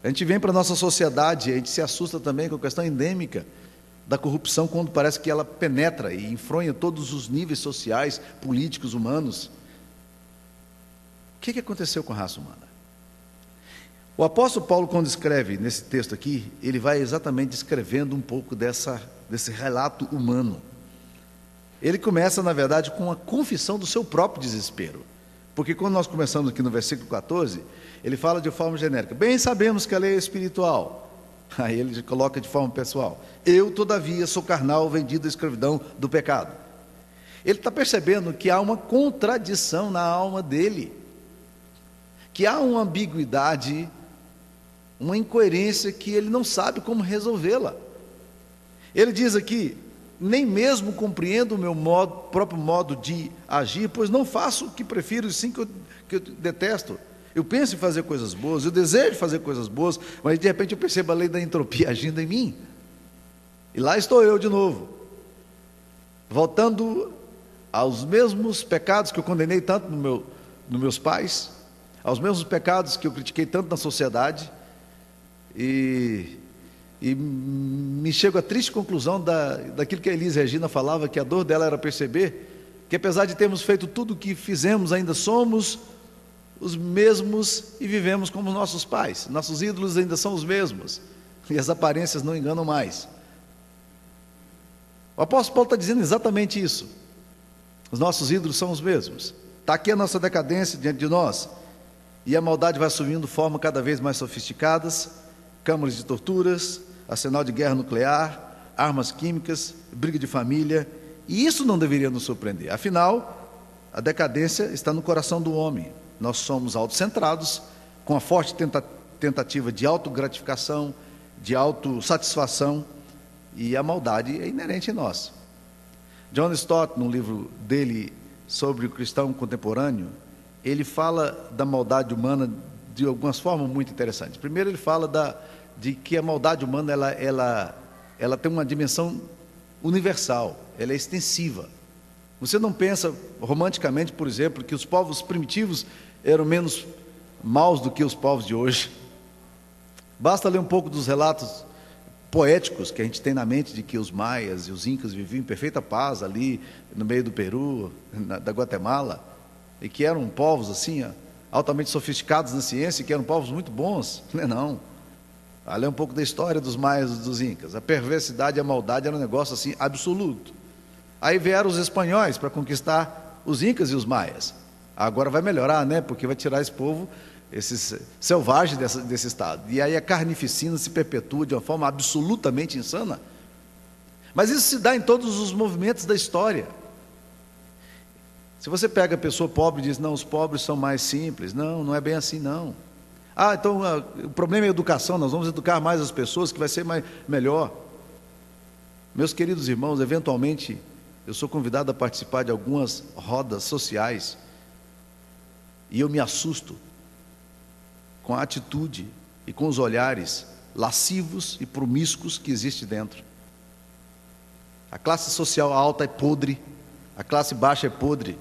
A gente vem para a nossa sociedade, a gente se assusta também com a questão endêmica da corrupção, quando parece que ela penetra e enfronha todos os níveis sociais, políticos, humanos. O que aconteceu com a raça humana? O apóstolo Paulo, quando escreve nesse texto aqui, ele vai exatamente descrevendo um pouco desse relato humano. Ele começa, na verdade, com a confissão do seu próprio desespero. Porque quando nós começamos aqui no versículo 14, ele fala de forma genérica: bem sabemos que a lei é espiritual. Aí ele coloca de forma pessoal: eu, todavia, sou carnal, vendido à escravidão do pecado. Ele está percebendo que há uma contradição na alma dele, que há uma ambiguidade, uma incoerência que ele não sabe como resolvê-la. Ele diz aqui: nem mesmo compreendo o meu próprio modo de agir, pois não faço o que prefiro, e sim que eu detesto. Eu penso em fazer coisas boas, eu desejo fazer coisas boas, mas de repente eu percebo a lei da entropia agindo em mim. E lá estou eu de novo, voltando aos mesmos pecados que eu condenei tanto nos meus pais, aos mesmos pecados que eu critiquei tanto na sociedade, e me chego à triste conclusão daquilo que a Elis Regina falava, que a dor dela era perceber que, apesar de termos feito tudo o que fizemos, ainda somos os mesmos e vivemos como nossos pais. Nossos ídolos ainda são os mesmos, e as aparências não enganam mais. O apóstolo Paulo está dizendo exatamente isso. Os nossos ídolos são os mesmos. Está aqui a nossa decadência diante de nós, e a maldade vai assumindo formas cada vez mais sofisticadas: câmaras de torturas, arsenal de guerra nuclear, armas químicas, briga de família. E isso não deveria nos surpreender. Afinal, a decadência está no coração do homem. Nós somos autocentrados, com a forte tentativa de autogratificação, de autossatisfação, e a maldade é inerente em nós. John Stott, no livro dele sobre o cristão contemporâneo, ele fala da maldade humana de algumas formas muito interessantes. Primeiro, ele fala de que a maldade humana ela tem uma dimensão universal, ela é extensiva. Você não pensa romanticamente, por exemplo, que os povos primitivos eram menos maus do que os povos de hoje. Basta ler um pouco dos relatos poéticos que a gente tem na mente de que os maias e os incas viviam em perfeita paz ali no meio do Peru, da Guatemala, e que eram povos assim, altamente sofisticados na ciência, e que eram povos muito bons. Não. Ler um pouco da história dos maias e dos incas. A perversidade e a maldade era um negócio assim absoluto. Aí vieram os espanhóis para conquistar os incas e os maias. Agora vai melhorar, né? Porque vai tirar esse povo, esses selvagens desse estado. E aí a carnificina se perpetua de uma forma absolutamente insana. Mas isso se dá em todos os movimentos da história. Se você pega a pessoa pobre e diz: não, os pobres são mais simples. Não, não é bem assim, não. Então o problema é a educação, nós vamos educar mais as pessoas, que vai ser melhor. Meus queridos irmãos, eventualmente eu sou convidado a participar de algumas rodas sociais, e eu me assusto com a atitude e com os olhares lascivos e promíscuos que existe dentro. A classe social alta é podre, a classe baixa é podre.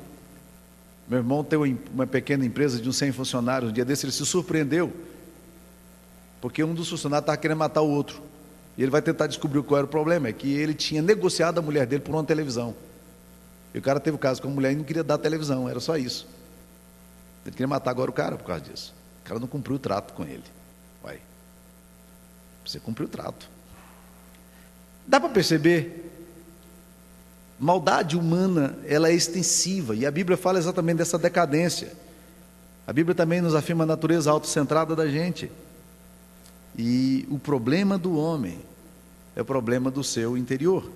Meu irmão tem uma pequena empresa de uns 100 funcionários. Um dia desse ele se surpreendeu, porque um dos funcionários estava querendo matar o outro, e ele vai tentar descobrir qual era o problema. É que ele tinha negociado a mulher dele por uma televisão, e o cara teve o caso com a mulher e não queria dar a televisão, era só isso. Ele queria matar agora o cara por causa disso. O cara não cumpriu o trato com ele. Você cumpriu o trato. Dá para perceber? Maldade humana, ela é extensiva, e a Bíblia fala exatamente dessa decadência. A Bíblia também nos afirma a natureza autocentrada da gente. E o problema do homem é o problema do seu interior,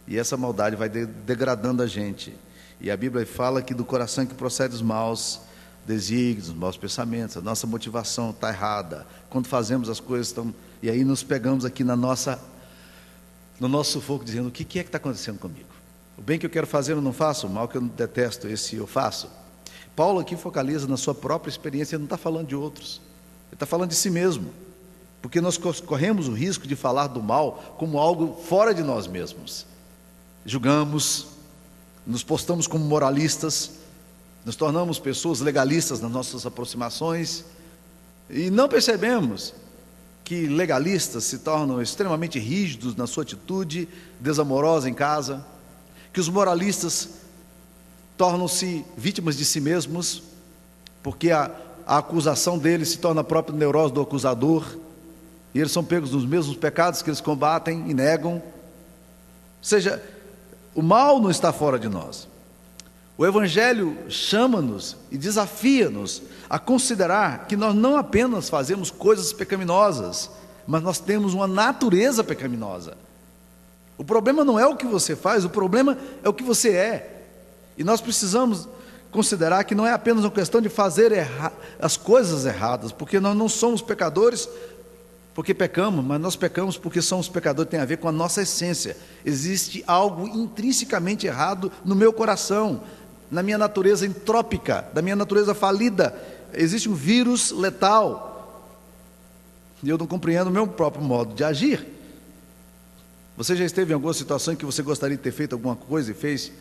e essa maldade vai degradando a gente. E a Bíblia fala que do coração que procede os maus desígnios, os maus pensamentos. A nossa motivação está errada quando fazemos as coisas e aí nos pegamos aqui no nosso sufoco, dizendo: o que é que está acontecendo comigo? O bem que eu quero fazer eu não faço, o mal que eu detesto, esse eu faço. Paulo aqui focaliza na sua própria experiência, ele não está falando de outros, ele está falando de si mesmo, porque nós corremos o risco de falar do mal como algo fora de nós mesmos. Julgamos, nos postamos como moralistas, nos tornamos pessoas legalistas nas nossas aproximações, e não percebemos que legalistas se tornam extremamente rígidos na sua atitude, desamorosa em casa, que os moralistas tornam-se vítimas de si mesmos, porque a acusação deles se torna a própria neurose do acusador, e eles são pegos nos mesmos pecados que eles combatem e negam. Ou seja, o mal não está fora de nós. O Evangelho chama-nos e desafia-nos a considerar que nós não apenas fazemos coisas pecaminosas, mas nós temos uma natureza pecaminosa. O problema não é o que você faz, o problema é o que você é. E nós precisamos considerar que não é apenas uma questão de fazer as coisas erradas, porque nós não somos pecadores porque pecamos, mas nós pecamos porque somos pecadores, tem a ver com a nossa essência. Existe algo intrinsecamente errado no meu coração, na minha natureza entrópica, da minha natureza falida. Existe um vírus letal, e eu não compreendo o meu próprio modo de agir. Você já esteve em alguma situação em que você gostaria de ter feito alguma coisa e fez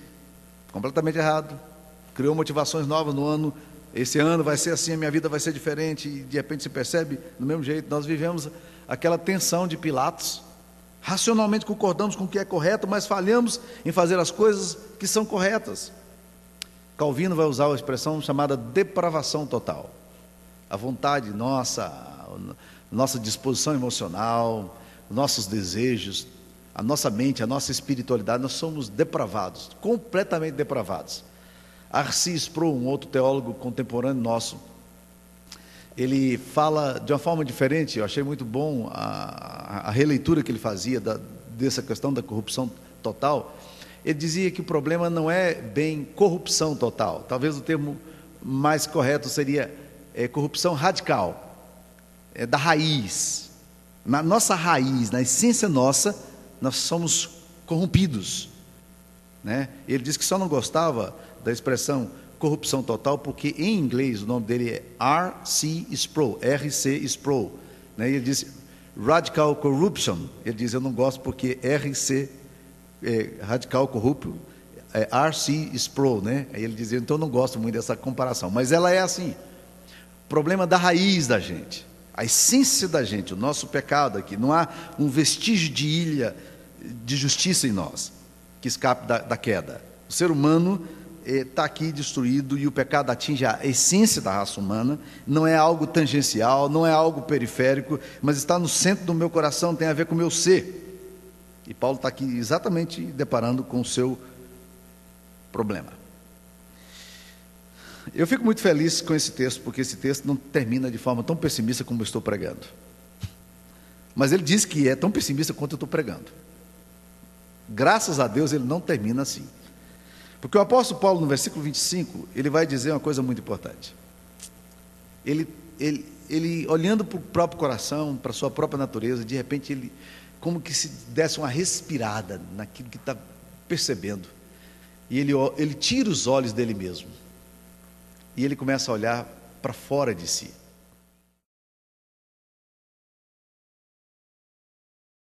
completamente errado, criou motivações novas no ano, esse ano vai ser assim, a minha vida vai ser diferente, e de repente se percebe do mesmo jeito? Nós vivemos aquela tensão de Pilatos, racionalmente concordamos com o que é correto, mas falhamos em fazer as coisas que são corretas. Calvino vai usar a expressão chamada depravação total. A vontade nossa, a nossa disposição emocional, os nossos desejos, a nossa mente, a nossa espiritualidade, nós somos depravados, completamente depravados. R.C. Sproul, um outro teólogo contemporâneo nosso, ele fala de uma forma diferente. Eu achei muito bom a releitura que ele fazia dessa questão da corrupção total. Ele dizia que o problema não é bem corrupção total, talvez o termo mais correto seria corrupção radical, da raiz. Na nossa raiz, na essência nossa, nós somos corrompidos, né? Ele disse que só não gostava da expressão corrupção total porque em inglês o nome dele é R.C. Sproul, R.C. Sproul, né? Ele disse radical corruption. Ele diz: eu não gosto porque R.C. Radical corrupto é R.C. Sproul, né? Aí ele dizia: então eu não gosto muito dessa comparação, mas ela é assim. Problema da raiz da gente, a essência da gente, o nosso pecado aqui. Não há um vestígio de ilha de justiça em nós que escape da queda. O ser humano está aqui destruído, e o pecado atinge a essência da raça humana. Não é algo tangencial, não é algo periférico, mas está no centro do meu coração, tem a ver com o meu ser. E Paulo está aqui exatamente deparando com o seu problema. Eu fico muito feliz com esse texto, porque esse texto não termina de forma tão pessimista como eu estou pregando. Mas ele diz que é tão pessimista quanto eu estou pregando. Graças a Deus ele não termina assim. Porque o apóstolo Paulo, no versículo 25, ele vai dizer uma coisa muito importante. Ele olhando para o próprio coração, para a sua própria natureza, de repente ele, como que se desse uma respirada naquilo que está percebendo. E ele tira os olhos dele mesmo. E ele começa a olhar para fora de si.